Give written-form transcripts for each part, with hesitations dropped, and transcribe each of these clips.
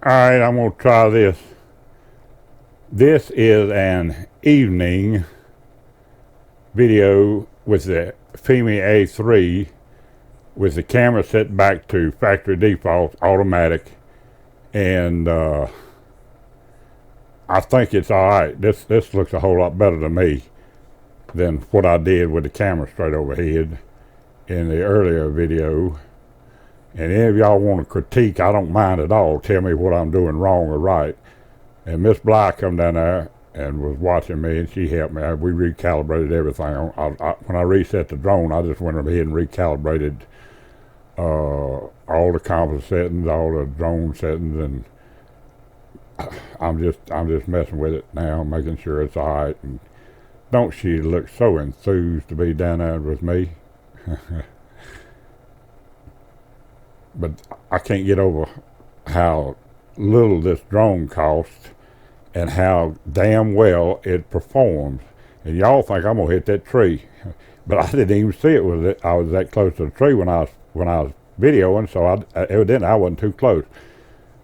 Alright, I'm going to try this. This is an evening video with the Fini A3 with the camera set back to factory default automatic, and I think it's alright. This looks a whole lot better to me than what I did with the camera straight overhead in the earlier video. And any of y'all want to critique, I don't mind at all. Tell me what I'm doing wrong or right. And Miss Bly come down there and was watching me, and she helped me. We recalibrated everything. When I reset the drone, I just went ahead and recalibrated all the compass settings, all the drone settings, and I'm just messing with it now, making sure it's all right. And don't she look so enthused to be down there with me? But I can't get over how little this drone costs and how damn well it performs. And y'all think I'm gonna hit that tree, but I didn't even see it. I was that close to the tree when I was videoing, so evidently I wasn't too close.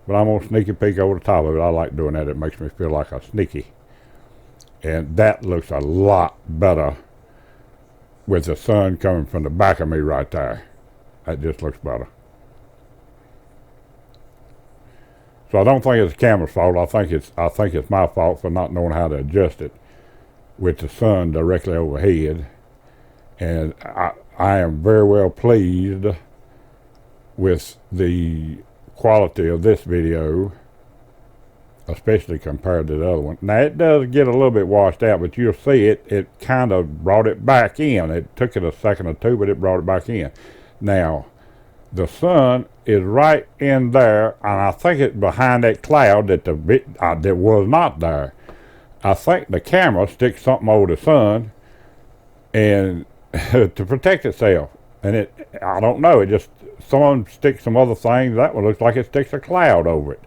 But I'm gonna sneaky peek over the top of it. I like doing that. It makes me feel like a sneaky. And that looks a lot better with the sun coming from the back of me right there. That just looks better. So I don't think it's the camera's fault. I think it's my fault for not knowing how to adjust it with the sun directly overhead. And I am very well pleased with the quality of this video, especially compared to the other one. Now it does get a little bit washed out, but you'll see it kind of brought it back in. It took it a second or two, but it brought it back in. Now, the sun is right in there, and I think it's behind that cloud that that was not there. I think the camera sticks something over the sun and to protect itself. And I don't know, someone sticks some other things. That one looks like it sticks a cloud over it,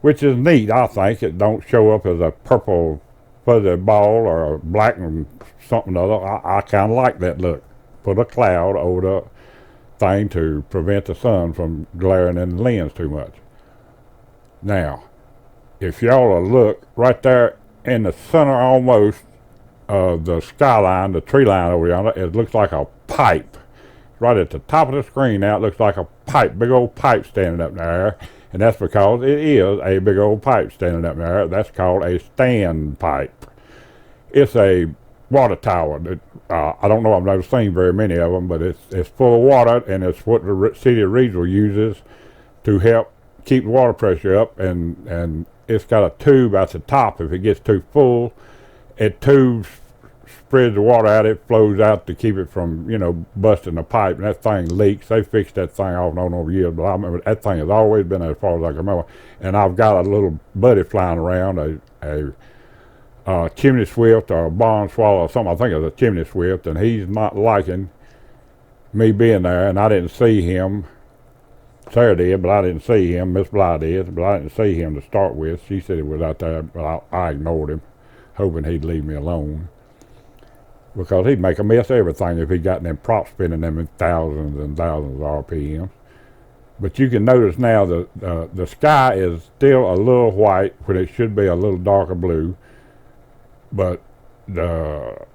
which is neat. I think it don't show up as a purple fuzzy ball or a black and something other. I kind of like that look. Put a cloud over the thing to prevent the sun from glaring in the lens too much. Now, if y'all will look right there in the center almost of the skyline, the tree line over yonder, it looks like a pipe. Right at the top of the screen now, it looks like a pipe, big old pipe standing up there. And that's because it is a big old pipe standing up there. That's called a stand pipe. It's a water tower. I don't know, I've never seen very many of them, but it's full of water, and it's what the city of Reidsville uses to help keep the water pressure up. And it's got a tube at the top. If it gets too full, it tubes spreads the water out. It flows out to keep it from, busting the pipe. And that thing leaks. They fixed that thing off and on over years, but I remember that thing has always been as far as I can remember. And I've got a little buddy flying around, a chimney swift or a barn swallow or something. I think it's a chimney swift, and he's not liking me being there. And I didn't see him. Sarah did, but I didn't see him. Miss Bly did, but I didn't see him to start with. She said he was out there, but I ignored him, hoping he'd leave me alone, because he'd make a mess of everything if he got them props spinning them in thousands and thousands of RPMs. But you can notice now the sky is still a little white when it should be a little darker blue. But the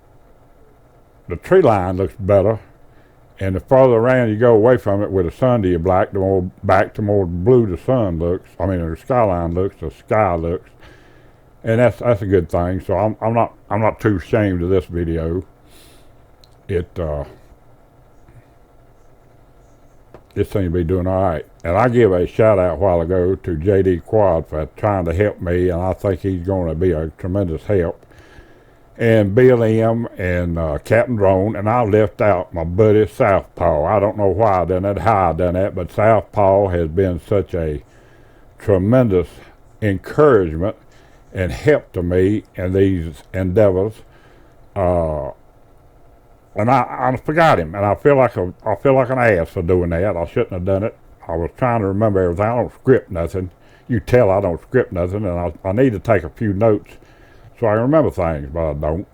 tree line looks better, and the farther around you go away from it with the sun to your black, the more back to more blue the sun looks. I mean, the skyline looks, the sky looks, and that's a good thing. So I'm not too ashamed of this video. It seems to be doing all right. And I give a shout out a while ago to JD Quad for trying to help me, and I think he's going to be a tremendous help. And Bill M. and Captain Drone, and I left out my buddy SouthPaw. I don't know why I done that, how I done that, but SouthPaw has been such a tremendous encouragement and help to me in these endeavors. And I forgot him, and I feel like an ass for doing that. I shouldn't have done it. I was trying to remember everything. I don't script nothing. You tell I don't script nothing, and I need to take a few notes so I remember things, but I don't.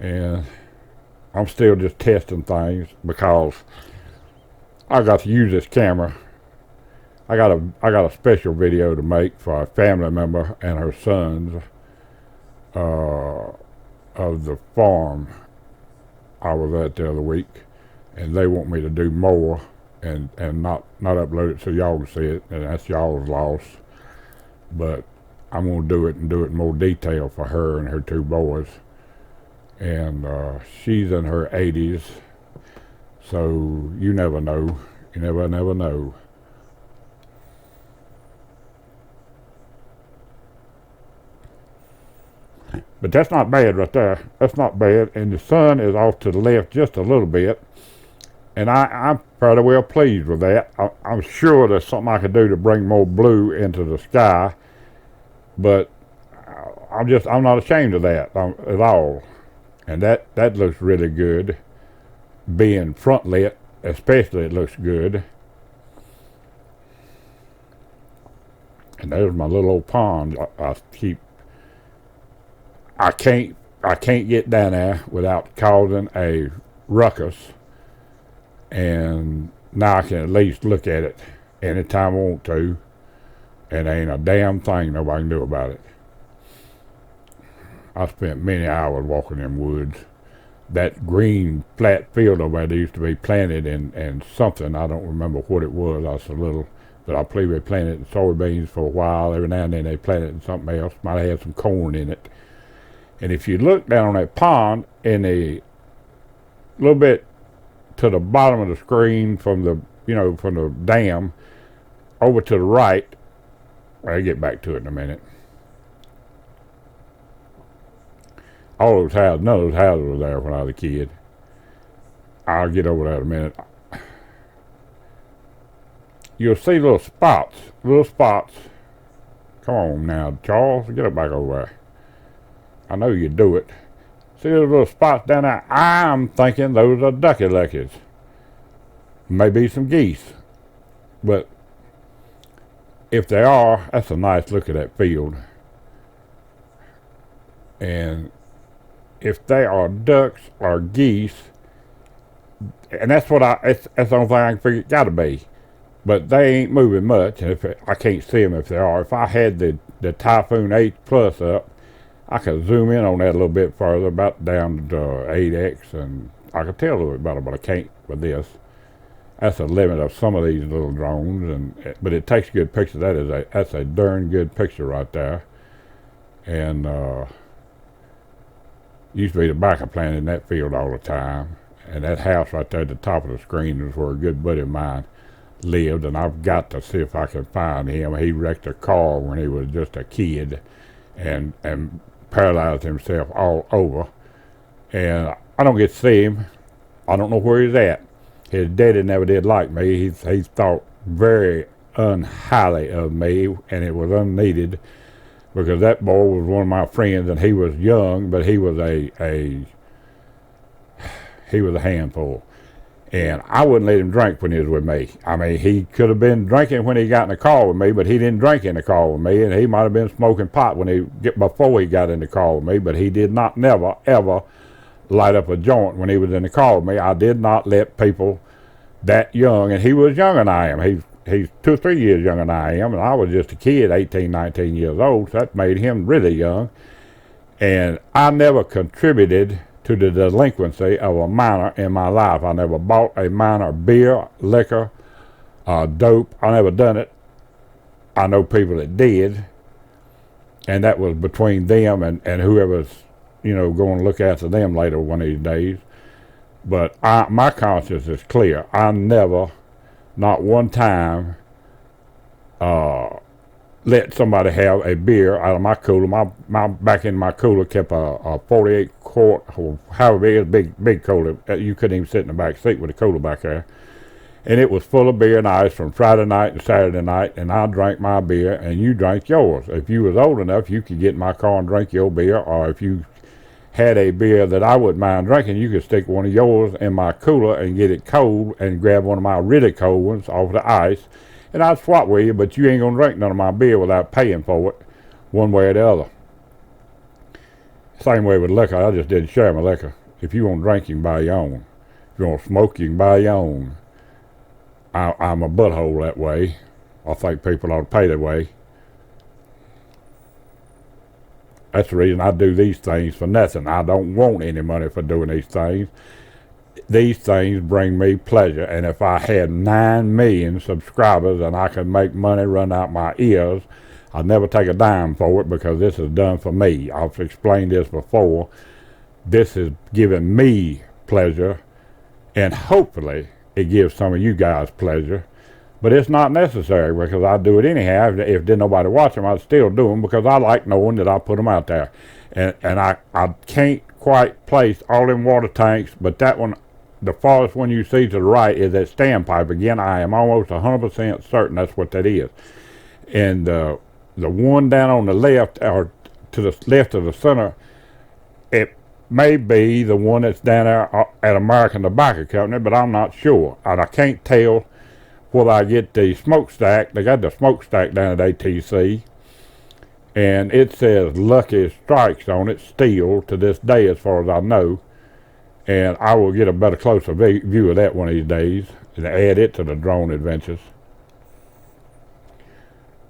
And I'm still just testing things because I got to use this camera I got a special video to make for a family member and her sons of the farm I was at the other week, and they want me to do more and not upload it so y'all can see it, and that's y'all's loss. But I'm gonna do it in more detail for her and her two boys. And she's in her 80s, so you never know. You never know. But that's not bad right there. That's not bad. And the sun is off to the left just a little bit. And I'm pretty well pleased with that. I'm sure there's something I could do to bring more blue into the sky. But I'm not ashamed of that at all. And that looks really good. Being front lit, especially, it looks good. And there's my little old pond. I can't get down there without causing a ruckus, and now I can at least look at it anytime I want to, and there ain't a damn thing nobody can do about it. I spent many hours walking in woods. That green flat field over there used to be planted in something, I don't remember what it was. I was a little, but I believe they planted in soybeans for a while. Every now and then they planted in something else. Might have had some corn in it. And if you look down on that pond in a little bit to the bottom of the screen from the dam over to the right, I'll get back to it in a minute. All those houses, none of those houses were there when I was a kid. I'll get over that in a minute. You'll see little spots. Come on now, Charles, get up back over there. I know you do it. See those little spots down there? I'm thinking those are ducky luckies. Maybe some geese. But if they are, that's a nice look at that field. And if they are ducks or geese, and that's the only thing I can figure it gotta be. But they ain't moving much, and I can't see them if they are. If I had the Typhoon 8 Plus up, I could zoom in on that a little bit further, about down to 8x, and I could tell a little bit better, but I can't with this. That's the limit of some of these little drones, but it takes a good picture. That's a darn good picture right there. And used to be the tobacco plant in that field all the time, and that house right there at the top of the screen was where a good buddy of mine lived, and I've got to see if I can find him. He wrecked a car when he was just a kid, and paralyzed himself all over, and I don't get to see him. I don't know where he's at. His daddy never did like me. He thought very unhighly of me, and it was unneeded, because that boy was one of my friends, and he was young, but he was a handful. And I wouldn't let him drink when he was with me. I mean, he could have been drinking when he got in the car with me, but he didn't drink in the car with me. And he might have been smoking pot before he got in the car with me, but he did not never, ever light up a joint when he was in the car with me. I did not let people that young, and he was younger than I am. He's 2 or 3 years younger than I am, and I was just a kid, 18, 19 years old, so that made him really young. And I never contributed to the delinquency of a minor in my life. I never bought a minor beer, liquor, dope. I never done it. I know people that did, and that was between them and whoever's, going to look after them later one of these days. But my conscience is clear. I never, not one time, let somebody have a beer out of my cooler. My back in my cooler kept a 48 quart, or however big cooler. You couldn't even sit in the back seat with a cooler back there. And it was full of beer and ice from Friday night to Saturday night, and I drank my beer and you drank yours. If you was old enough, you could get in my car and drink your beer, or if you had a beer that I wouldn't mind drinking, you could stick one of yours in my cooler and get it cold and grab one of my really cold ones off the ice, and I'd swap with you, but you ain't gonna drink none of my beer without paying for it, one way or the other. Same way with liquor. I just didn't share my liquor. If you want to drink, you can buy your own. If you want to smoke, you can buy your own. I'm a butthole that way, I think people ought to pay their way. That's the reason I do these things for nothing. I don't want any money for doing these things. These things bring me pleasure, and if I had 9 million subscribers and I could make money run out my ears, I'd never take a dime for it, because this is done for me. I've explained this before. This is giving me pleasure, and hopefully it gives some of you guys pleasure. But it's not necessary, because I do it anyhow. If didn't nobody watch them, I'd still do them, because I like knowing that I put them out there. And I can't quite place all them water tanks, but that one, the farthest one you see to the right, is that standpipe. Again, I am almost 100% certain that's what that is. And the one down on the left, or to the left of the center, it may be the one that's down there at American Tobacco Company, but I'm not sure. And I can't tell whether I get the smokestack. They got the smokestack down at ATC, and it says Lucky Strikes on it still to this day, as far as I know. And I will get a better, closer view of that one of these days and add it to the drone adventures.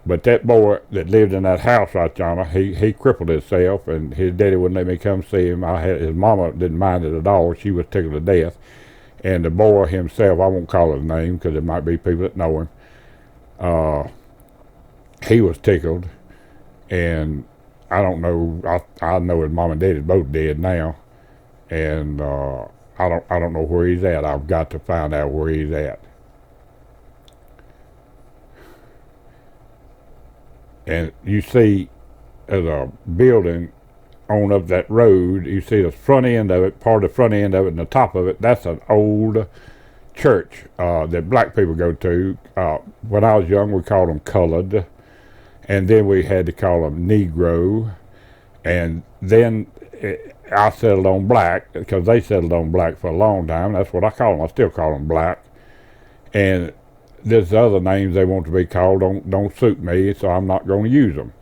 But that boy that lived in that house right yonder, he crippled himself, and his daddy wouldn't let me come see him. His mama didn't mind it at all. She was tickled to death. And the boy himself, I won't call his name because there might be people that know him. He was tickled, and I don't know. I know his mom and daddy both dead now, and I don't know where he's at. I've got to find out where he's at. And you see, there's a building on up that road. You see the front end of it, part of the front end of it, and the top of it. That's an old church that black people go to. When I was young, we called them colored, and then we had to call them Negro, and then I settled on black, because they settled on black for a long time. That's what I call them. I still call them black. And there's other names they want to be called don't suit me, so I'm not going to use them.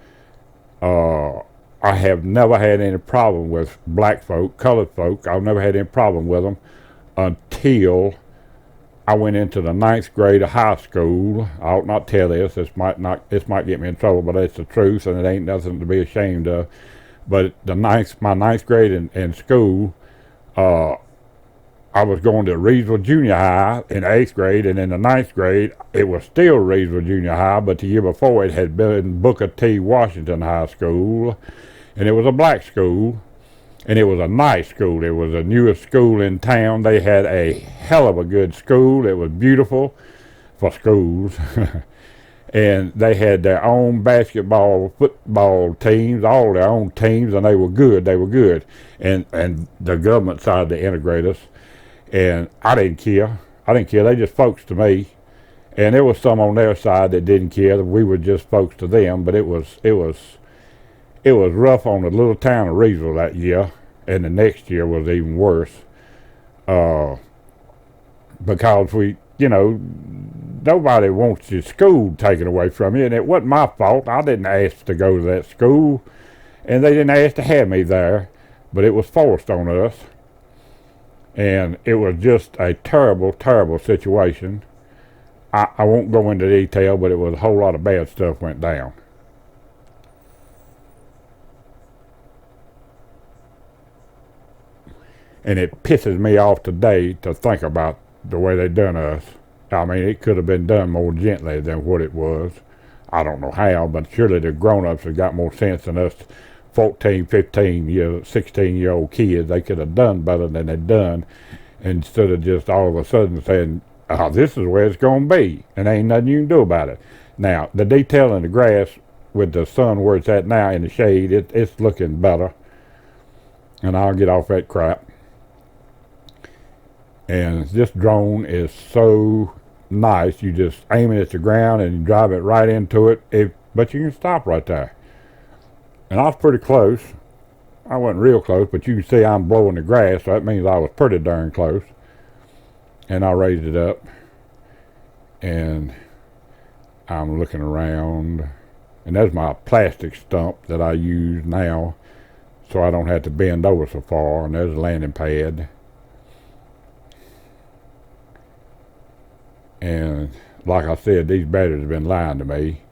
I have never had any problem with black folk, colored folk. I've never had any problem with them until I went into the 9th grade of high school. I ought not tell this. This might get me in trouble, but it's the truth, and it ain't nothing to be ashamed of. But my 9th grade in school, I was going to Reidsville Junior High in 8th grade, and in the 9th grade, it was still Reidsville Junior High, but the year before it had been Booker T. Washington High School, and it was a black school, and it was a nice school. It was the newest school in town. They had a hell of a good school. It was beautiful for schools, and they had their own basketball, football teams, all their own teams, and they were good. They were good, and the government decided to integrate us. And I didn't care. They just folks to me. And there was some on their side that didn't care. We were just folks to them. But it was rough on the little town of Reidsville that year. And the next year was even worse. Because nobody wants your school taken away from you. And it wasn't my fault. I didn't ask to go to that school. And they didn't ask to have me there. But it was forced on us. And it was just a terrible, terrible situation. I won't go into detail, but it was a whole lot of bad stuff went down. And it pisses me off today to think about the way they done us. I mean, it could have been done more gently than what it was. I don't know how, but surely the grown-ups have got more sense than us 14, 15, 16-year-old kids. They could have done better than they'd done, instead of just all of a sudden saying, this is where it's going to be, and ain't nothing you can do about it. Now, the detail in the grass with the sun where it's at now in the shade, it's looking better, and I'll get off that crap. And this drone is so nice. You just aim it at the ground and you drive it right into it, but you can stop right there. And I was pretty close. I wasn't real close, but you can see I'm blowing the grass, so that means I was pretty darn close. And I raised it up, and I'm looking around, and there's my plastic stump that I use now, so I don't have to bend over so far, and there's a landing pad. And like I said, these batteries have been lying to me.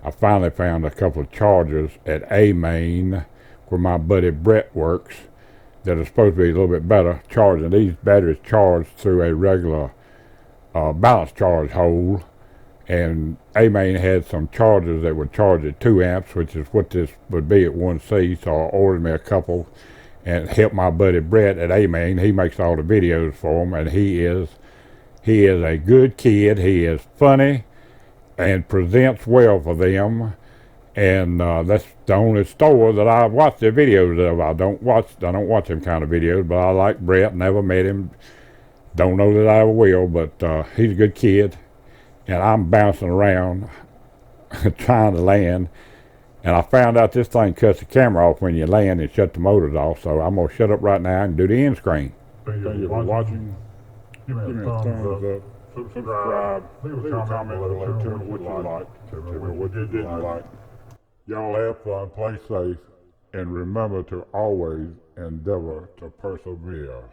I finally found a couple of chargers at AMain, where my buddy Brett works, that are supposed to be a little bit better charging. These batteries charge through a regular balance charge hole, and AMain had some chargers that would charge at 2 amps, which is what this would be at 1C, so I ordered me a couple and helped my buddy Brett at AMain. He makes all the videos for them, and he is a good kid. He is funny and presents well for them, and that's the only store that I watch their videos of. I don't watch them kind of videos, but I like Brett. Never met him, don't know that I ever will, but he's a good kid. And I'm bouncing around trying to land, and I found out this thing cuts the camera off when you land and shut the motors off, so I'm going to shut up right now and do the end screen. Thank you for watching. Give me a thumbs up. Subscribe. Leave a comment below. Tell me what you liked. Tell me what you didn't like. Y'all have fun, play safe, and remember to always endeavor to persevere.